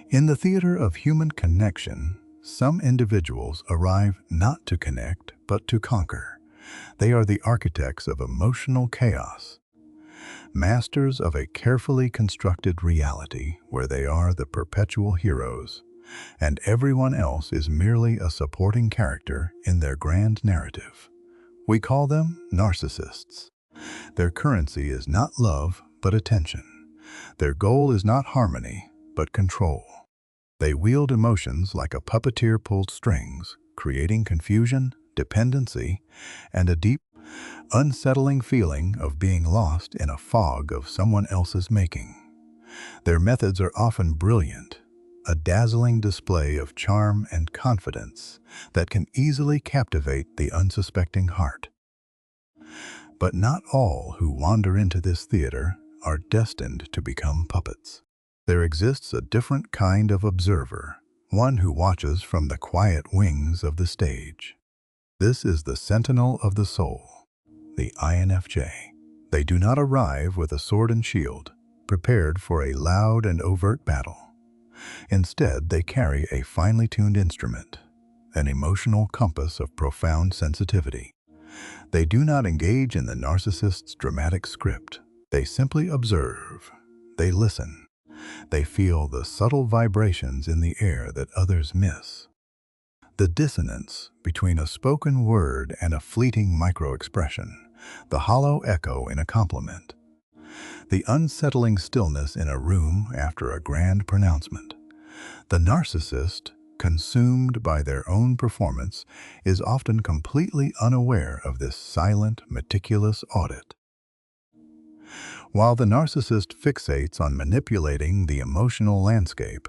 In the theater of human connection, some individuals arrive not to connect, but to conquer. They are the architects of emotional chaos, masters of a carefully constructed reality where they are the perpetual heroes, and everyone else is merely a supporting character in their grand narrative. We call them narcissists. Their currency is not love, but attention. Their goal is not harmony, but control. They wield emotions like a puppeteer pulled strings, creating confusion, dependency, and a deep, unsettling feeling of being lost in a fog of someone else's making. Their methods are often brilliant, a dazzling display of charm and confidence that can easily captivate the unsuspecting heart. But not all who wander into this theater are destined to become puppets. There exists a different kind of observer, one who watches from the quiet wings of the stage. This is the sentinel of the soul, the INFJ. They do not arrive with a sword and shield, prepared for a loud and overt battle. Instead, they carry a finely tuned instrument, an emotional compass of profound sensitivity. They do not engage in the narcissist's dramatic script. They simply observe. They listen. They feel the subtle vibrations in the air that others miss. The dissonance between a spoken word and a fleeting microexpression, the hollow echo in a compliment, the unsettling stillness in a room after a grand pronouncement. The narcissist, consumed by their own performance, is often completely unaware of this silent, meticulous audit. While the narcissist fixates on manipulating the emotional landscape,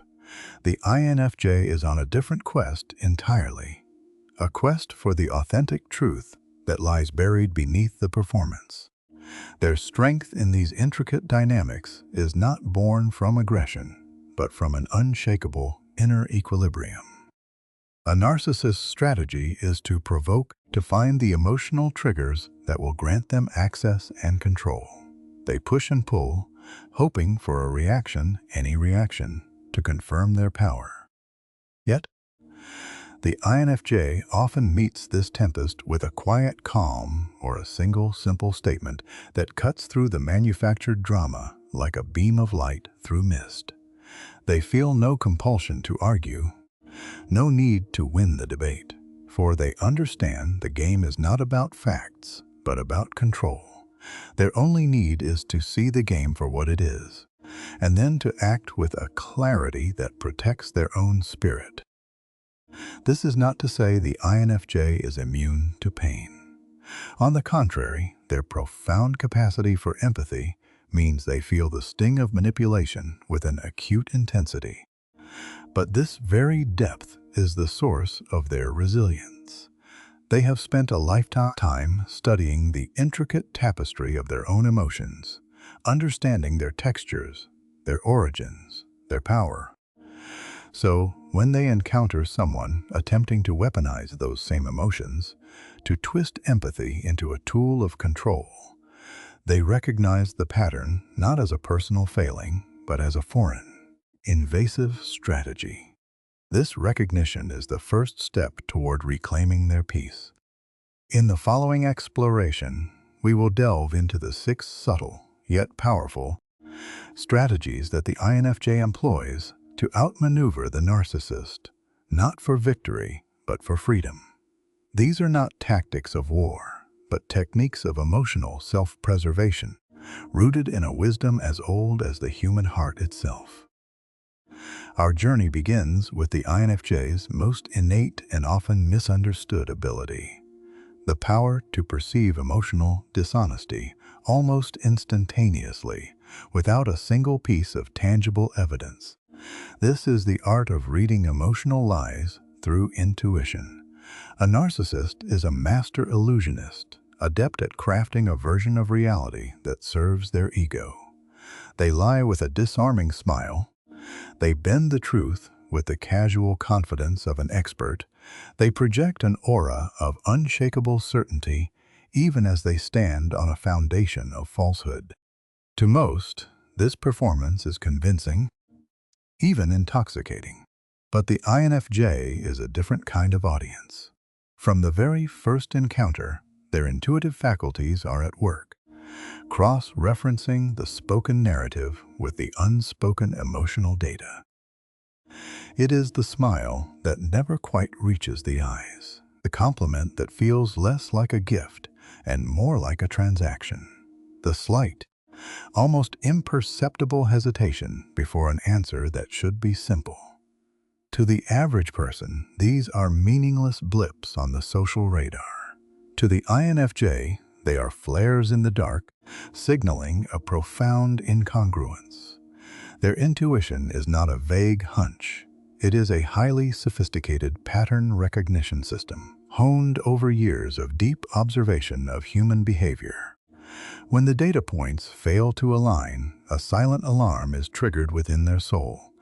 the INFJ is on a different quest entirely, a quest for the authentic truth that lies buried beneath the performance. Their strength in these intricate dynamics is not born from aggression, but from an unshakable inner equilibrium. A narcissist's strategy is to provoke, to find the emotional triggers that will grant them access and control. They push and pull, hoping for a reaction, any reaction, to confirm their power. Yet, the INFJ often meets this tempest with a quiet calm or a single simple statement that cuts through the manufactured drama like a beam of light through mist. They feel no compulsion to argue, no need to win the debate, for they understand the game is not about facts, but about control. Their only need is to see the game for what it is, and then to act with a clarity that protects their own spirit. This is not to say the INFJ is immune to pain. On the contrary, their profound capacity for empathy means they feel the sting of manipulation with an acute intensity. But this very depth is the source of their resilience. They have spent a lifetime studying the intricate tapestry of their own emotions, understanding their textures, their origins, their power. So, when they encounter someone attempting to weaponize those same emotions, to twist empathy into a tool of control, they recognize the pattern not as a personal failing, but as a foreign, invasive strategy. This recognition is the first step toward reclaiming their peace. In the following exploration, we will delve into the 6 subtle, yet powerful, strategies that the INFJ employs to outmaneuver the narcissist, not for victory, but for freedom. These are not tactics of war, but techniques of emotional self-preservation, rooted in a wisdom as old as the human heart itself. Our journey begins with the INFJ's most innate and often misunderstood ability, the power to perceive emotional dishonesty almost instantaneously, without a single piece of tangible evidence. This is the art of reading emotional lies through intuition. A narcissist is a master illusionist, adept at crafting a version of reality that serves their ego. They lie with a disarming smile. They bend the truth with the casual confidence of an expert. They project an aura of unshakable certainty, even as they stand on a foundation of falsehood. To most, this performance is convincing, even intoxicating. But the INFJ is a different kind of audience. From the very first encounter, their intuitive faculties are at work, cross-referencing the spoken narrative with the unspoken emotional data. It is the smile that never quite reaches the eyes, the compliment that feels less like a gift and more like a transaction, the slight, almost imperceptible hesitation before an answer that should be simple. To the average person, these are meaningless blips on the social radar. To the INFJ, they are flares in the dark, signaling a profound incongruence. Their intuition is not a vague hunch. It is a highly sophisticated pattern recognition system, honed over years of deep observation of human behavior. When the data points fail to align, a silent alarm is triggered within their soul.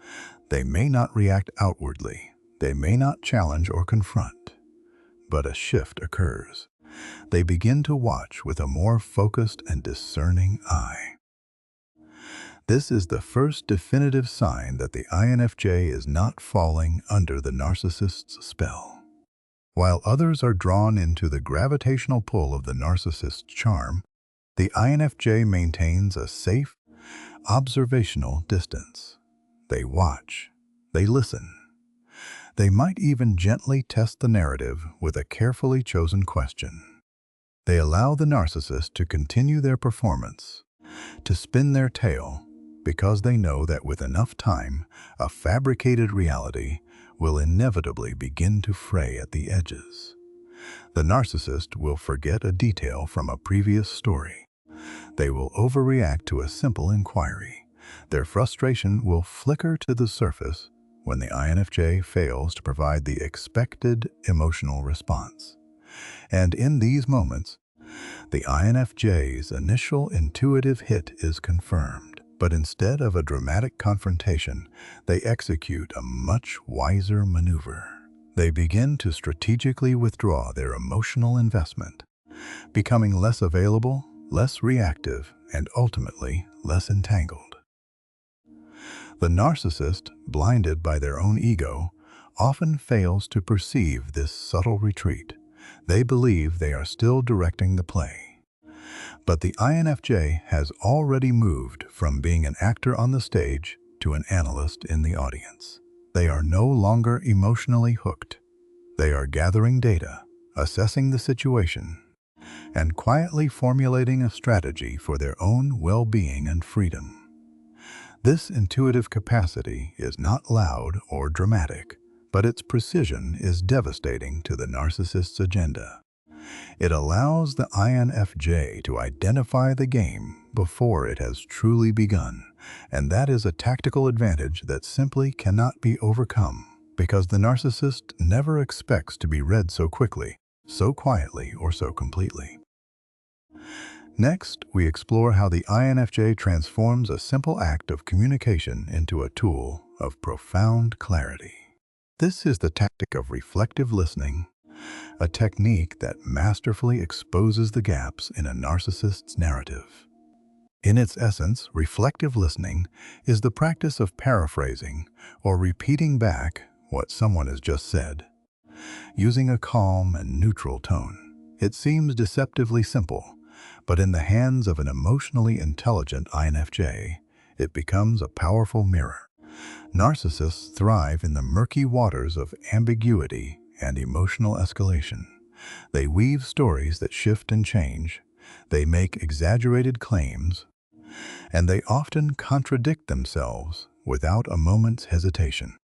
They may not react outwardly, they may not challenge or confront, but a shift occurs. They begin to watch with a more focused and discerning eye. This is the first definitive sign that the INFJ is not falling under the narcissist's spell. While others are drawn into the gravitational pull of the narcissist's charm, the INFJ maintains a safe, observational distance. They watch, they listen. They might even gently test the narrative with a carefully chosen question. They allow the narcissist to continue their performance, to spin their tale, because they know that with enough time, a fabricated reality will inevitably begin to fray at the edges. The narcissist will forget a detail from a previous story. They will overreact to a simple inquiry. Their frustration will flicker to the surface when the INFJ fails to provide the expected emotional response. And in these moments, the INFJ's initial intuitive hit is confirmed. But instead of a dramatic confrontation, they execute a much wiser maneuver. They begin to strategically withdraw their emotional investment, becoming less available, less reactive, and ultimately less entangled. The narcissist, blinded by their own ego, often fails to perceive this subtle retreat. They believe they are still directing the play. But the INFJ has already moved from being an actor on the stage to an analyst in the audience. They are no longer emotionally hooked. They are gathering data, assessing the situation, and quietly formulating a strategy for their own well-being and freedom. This intuitive capacity is not loud or dramatic, but its precision is devastating to the narcissist's agenda. It allows the INFJ to identify the game before it has truly begun, and that is a tactical advantage that simply cannot be overcome, because the narcissist never expects to be read so quickly, so quietly, or so completely. Next, we explore how the INFJ transforms a simple act of communication into a tool of profound clarity. This is the tactic of reflective listening, a technique that masterfully exposes the gaps in a narcissist's narrative. In its essence, reflective listening is the practice of paraphrasing or repeating back what someone has just said, using a calm and neutral tone. It seems deceptively simple, but in the hands of an emotionally intelligent INFJ, it becomes a powerful mirror. Narcissists thrive in the murky waters of ambiguity and emotional escalation. They weave stories that shift and change, they make exaggerated claims, and they often contradict themselves without a moment's hesitation.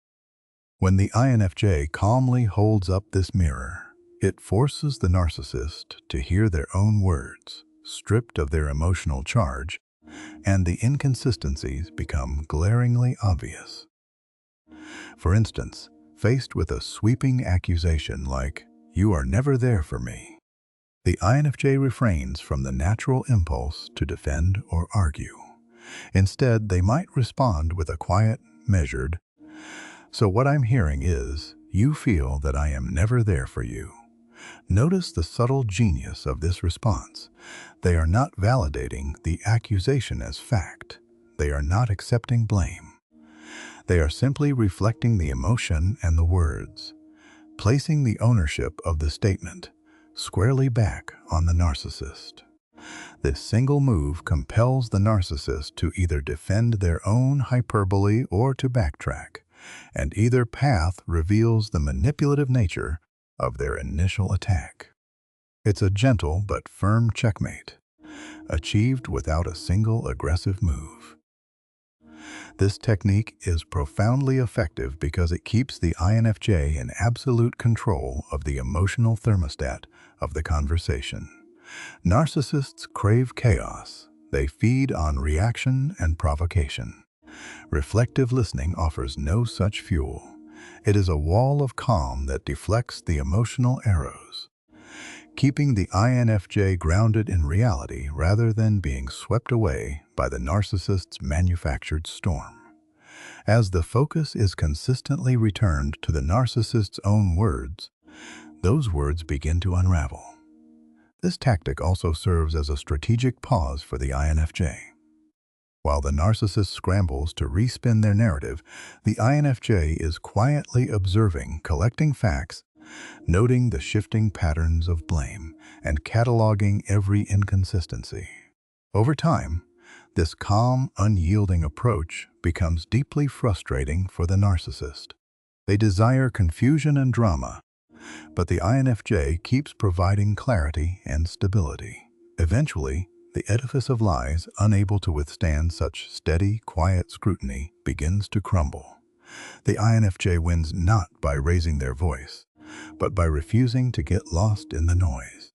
When the INFJ calmly holds up this mirror, it forces the narcissist to hear their own words, stripped of their emotional charge, and the inconsistencies become glaringly obvious. For instance, faced with a sweeping accusation like, "You are never there for me," the INFJ refrains from the natural impulse to defend or argue. Instead, they might respond with a quiet, measured, "So what I'm hearing is, you feel that I am never there for you." Notice the subtle genius of this response. They are not validating the accusation as fact. They are not accepting blame. They are simply reflecting the emotion and the words, placing the ownership of the statement squarely back on the narcissist. This single move compels the narcissist to either defend their own hyperbole or to backtrack, and either path reveals the manipulative nature of their initial attack. It's a gentle but firm checkmate, achieved without a single aggressive move. This technique is profoundly effective because it keeps the INFJ in absolute control of the emotional thermostat of the conversation. Narcissists crave chaos. They feed on reaction and provocation. Reflective listening offers no such fuel. It is a wall of calm that deflects the emotional arrows, keeping the INFJ grounded in reality rather than being swept away by the narcissist's manufactured storm. As the focus is consistently returned to the narcissist's own words, those words begin to unravel. This tactic also serves as a strategic pause for the INFJ. While the narcissist scrambles to respin their narrative, the INFJ is quietly observing, collecting facts, noting the shifting patterns of blame, and cataloging every inconsistency. Over time, this calm, unyielding approach becomes deeply frustrating for the narcissist. They desire confusion and drama, but the INFJ keeps providing clarity and stability. Eventually, the edifice of lies, unable to withstand such steady, quiet scrutiny, begins to crumble. The INFJ wins not by raising their voice, but by refusing to get lost in the noise.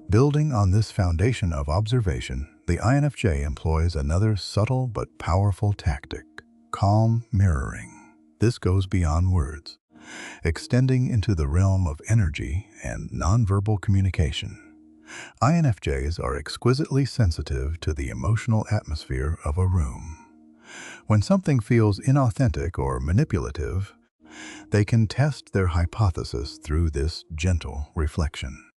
Building on this foundation of observation, the INFJ employs another subtle but powerful tactic: calm mirroring. This goes beyond words, extending into the realm of energy and nonverbal communication. INFJs are exquisitely sensitive to the emotional atmosphere of a room. When something feels inauthentic or manipulative, they can test their hypothesis through this gentle reflection.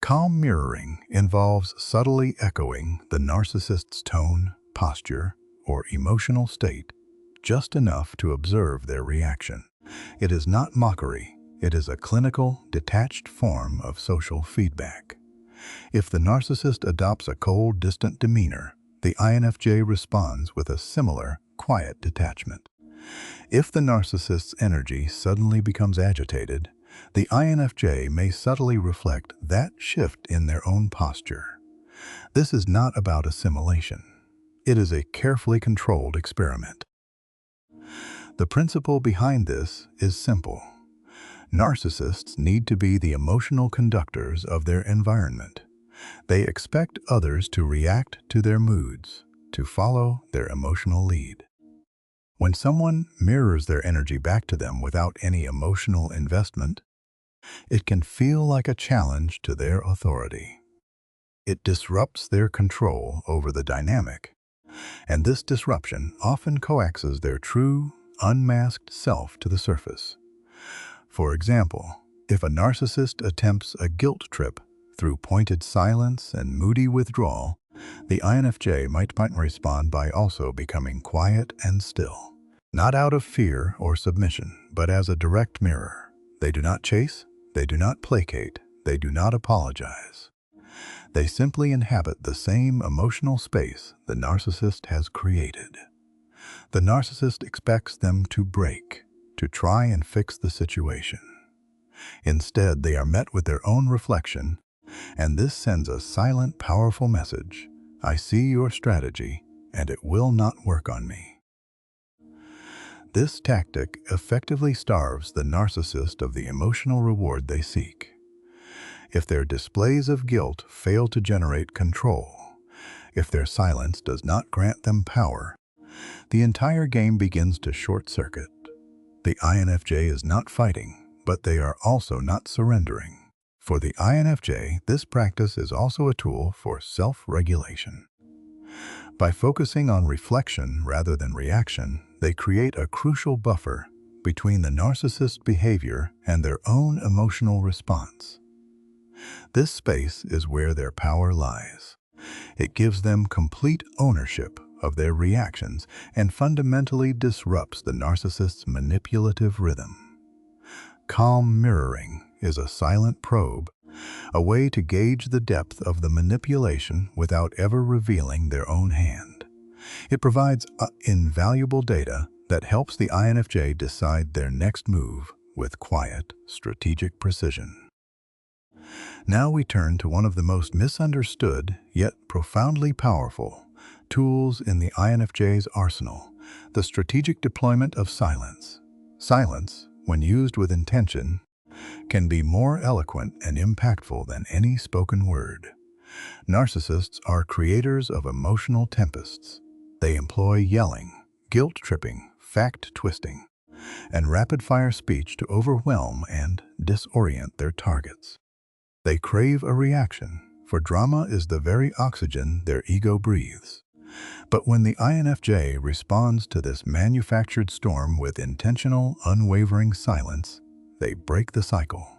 Calm mirroring involves subtly echoing the narcissist's tone, posture, or emotional state, just enough to observe their reaction. It is not mockery, it is a clinical, detached form of social feedback. If the narcissist adopts a cold, distant demeanor, the INFJ responds with a similar, quiet detachment. If the narcissist's energy suddenly becomes agitated, the INFJ may subtly reflect that shift in their own posture. This is not about assimilation. It is a carefully controlled experiment. The principle behind this is simple. Narcissists need to be the emotional conductors of their environment. They expect others to react to their moods, to follow their emotional lead. When someone mirrors their energy back to them without any emotional investment, it can feel like a challenge to their authority. It disrupts their control over the dynamic, and this disruption often coaxes their true, unmasked self to the surface. For example, if a narcissist attempts a guilt trip through pointed silence and moody withdrawal, the INFJ might respond by also becoming quiet and still. Not out of fear or submission, but as a direct mirror. They do not chase, they do not placate, they do not apologize. They simply inhabit the same emotional space the narcissist has created. The narcissist expects them to break, to try and fix the situation. Instead, they are met with their own reflection, and this sends a silent, powerful message: I see your strategy, and it will not work on me. This tactic effectively starves the narcissist of the emotional reward they seek. If their displays of guilt fail to generate control, if their silence does not grant them power, the entire game begins to short-circuit. The INFJ is not fighting, but they are also not surrendering. For the INFJ, this practice is also a tool for self-regulation. By focusing on reflection rather than reaction, they create a crucial buffer between the narcissist's behavior and their own emotional response. This space is where their power lies. It gives them complete ownership of their reactions and fundamentally disrupts the narcissist's manipulative rhythm. Calm mirroring is a silent probe, a way to gauge the depth of the manipulation without ever revealing their own hand. It provides invaluable data that helps the INFJ decide their next move with quiet, strategic precision. Now we turn to one of the most misunderstood, yet profoundly powerful, tools in the INFJ's arsenal, the strategic deployment of silence. Silence, when used with intention, can be more eloquent and impactful than any spoken word. Narcissists are creators of emotional tempests. They employ yelling, guilt-tripping, fact-twisting, and rapid-fire speech to overwhelm and disorient their targets. They crave a reaction, for drama is the very oxygen their ego breathes. But when the INFJ responds to this manufactured storm with intentional, unwavering silence, they break the cycle.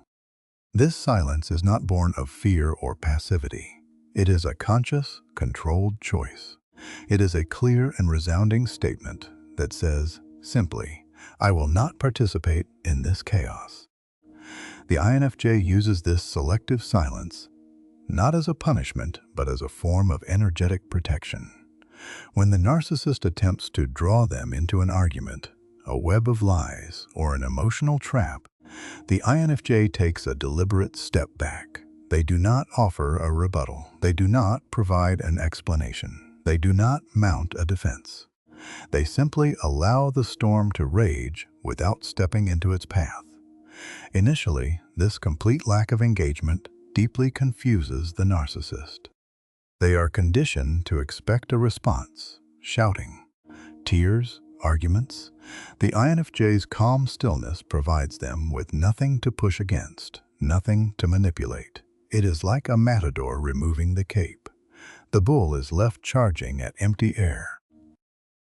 This silence is not born of fear or passivity. It is a conscious, controlled choice. It is a clear and resounding statement that says, simply, I will not participate in this chaos. The INFJ uses this selective silence not as a punishment, but as a form of energetic protection. When the narcissist attempts to draw them into an argument, a web of lies, or an emotional trap, the INFJ takes a deliberate step back. They do not offer a rebuttal. They do not provide an explanation. They do not mount a defense. They simply allow the storm to rage without stepping into its path. Initially, this complete lack of engagement deeply confuses the narcissist. They are conditioned to expect a response, shouting, tears, arguments. The INFJ's calm stillness provides them with nothing to push against, nothing to manipulate. It is like a matador removing the cape. The bull is left charging at empty air.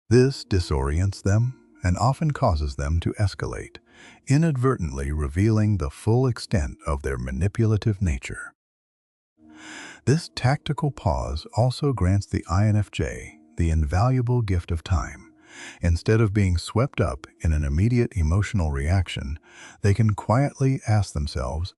This disorients them and often causes them to escalate, inadvertently revealing the full extent of their manipulative nature. This tactical pause also grants the INFJ the invaluable gift of time. Instead of being swept up in an immediate emotional reaction, they can quietly ask themselves,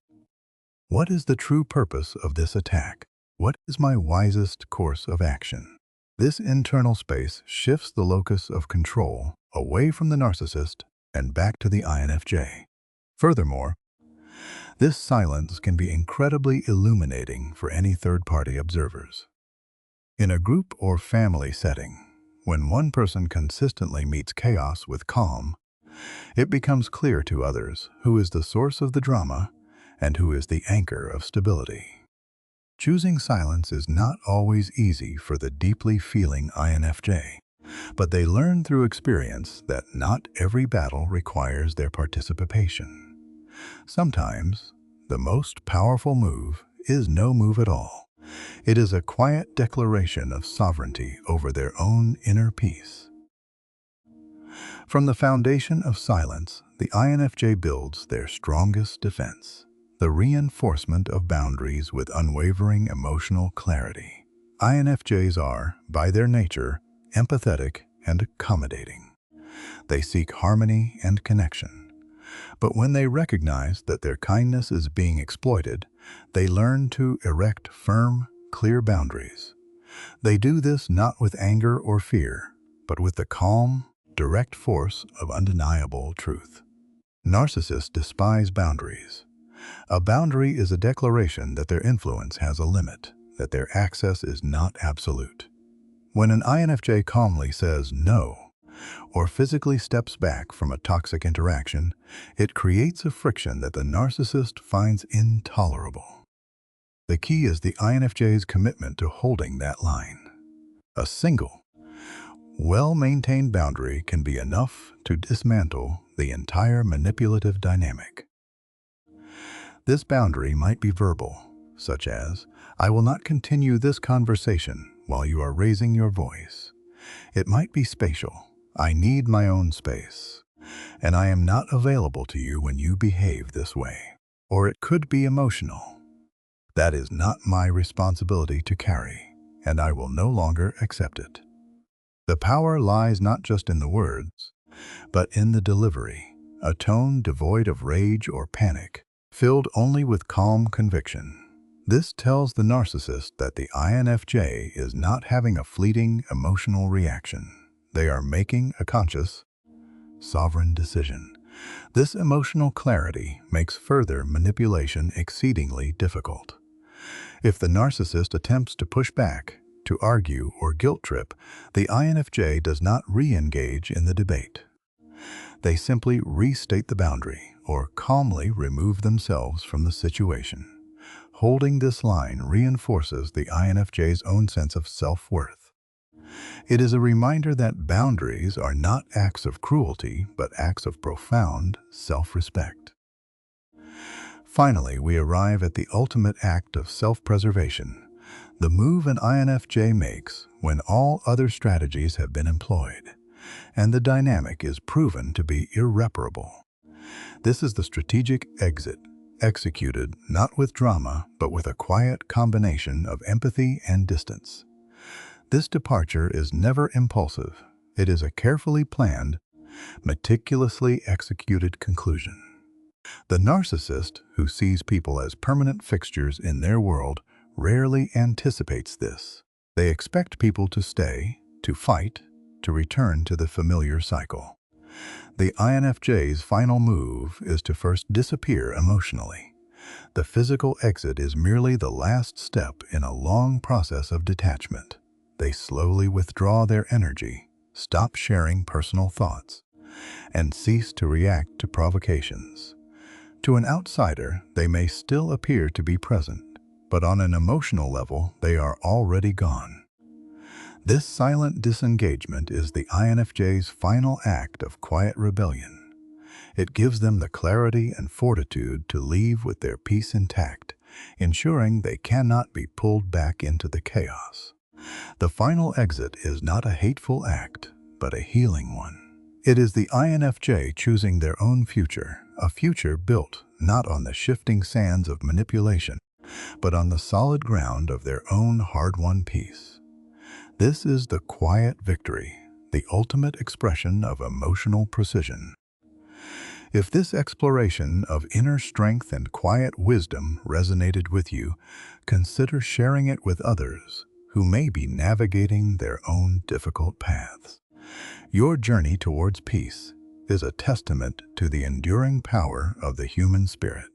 what is the true purpose of this attack? What is my wisest course of action? This internal space shifts the locus of control away from the narcissist and back to the INFJ. Furthermore, this silence can be incredibly illuminating for any third-party observers. In a group or family setting, when one person consistently meets chaos with calm, it becomes clear to others who is the source of the drama and who is the anchor of stability. Choosing silence is not always easy for the deeply feeling INFJ, but they learn through experience that not every battle requires their participation. Sometimes, the most powerful move is no move at all. It is a quiet declaration of sovereignty over their own inner peace. From the foundation of silence, the INFJ builds their strongest defense, the reinforcement of boundaries with unwavering emotional clarity. INFJs are, by their nature, empathetic and accommodating. They seek harmony and connection. But when they recognize that their kindness is being exploited, they learn to erect firm, clear boundaries. They do this not with anger or fear, but with the calm, direct force of undeniable truth. Narcissists despise boundaries. A boundary is a declaration that their influence has a limit, that their access is not absolute. When an INFJ calmly says no, or physically steps back from a toxic interaction, it creates a friction that the narcissist finds intolerable. The key is the INFJ's commitment to holding that line. A single, well-maintained boundary can be enough to dismantle the entire manipulative dynamic. This boundary might be verbal, such as, I will not continue this conversation while you are raising your voice. It might be spatial. I need my own space, and I am not available to you when you behave this way. Or it could be emotional. That is not my responsibility to carry, and I will no longer accept it. The power lies not just in the words, but in the delivery, a tone devoid of rage or panic, filled only with calm conviction. This tells the narcissist that the INFJ is not having a fleeting emotional reaction. They are making a conscious, sovereign decision. This emotional clarity makes further manipulation exceedingly difficult. If the narcissist attempts to push back, to argue or guilt trip, the INFJ does not re-engage in the debate. They simply restate the boundary or calmly remove themselves from the situation. Holding this line reinforces the INFJ's own sense of self-worth. It is a reminder that boundaries are not acts of cruelty, but acts of profound self-respect. Finally, we arrive at the ultimate act of self-preservation, the move an INFJ makes when all other strategies have been employed, and the dynamic is proven to be irreparable. This is the strategic exit, executed not with drama, but with a quiet combination of empathy and distance. This departure is never impulsive. It is a carefully planned, meticulously executed conclusion. The narcissist, who sees people as permanent fixtures in their world, rarely anticipates this. They expect people to stay, to fight, to return to the familiar cycle. The INFJ's final move is to first disappear emotionally. The physical exit is merely the last step in a long process of detachment. They slowly withdraw their energy, stop sharing personal thoughts, and cease to react to provocations. To an outsider, they may still appear to be present, but on an emotional level, they are already gone. This silent disengagement is the INFJ's final act of quiet rebellion. It gives them the clarity and fortitude to leave with their peace intact, ensuring they cannot be pulled back into the chaos. The final exit is not a hateful act, but a healing one. It is the INFJ choosing their own future, a future built not on the shifting sands of manipulation, but on the solid ground of their own hard-won peace. This is the quiet victory, the ultimate expression of emotional precision. If this exploration of inner strength and quiet wisdom resonated with you, consider sharing it with others who may be navigating their own difficult paths. Your journey towards peace is a testament to the enduring power of the human spirit.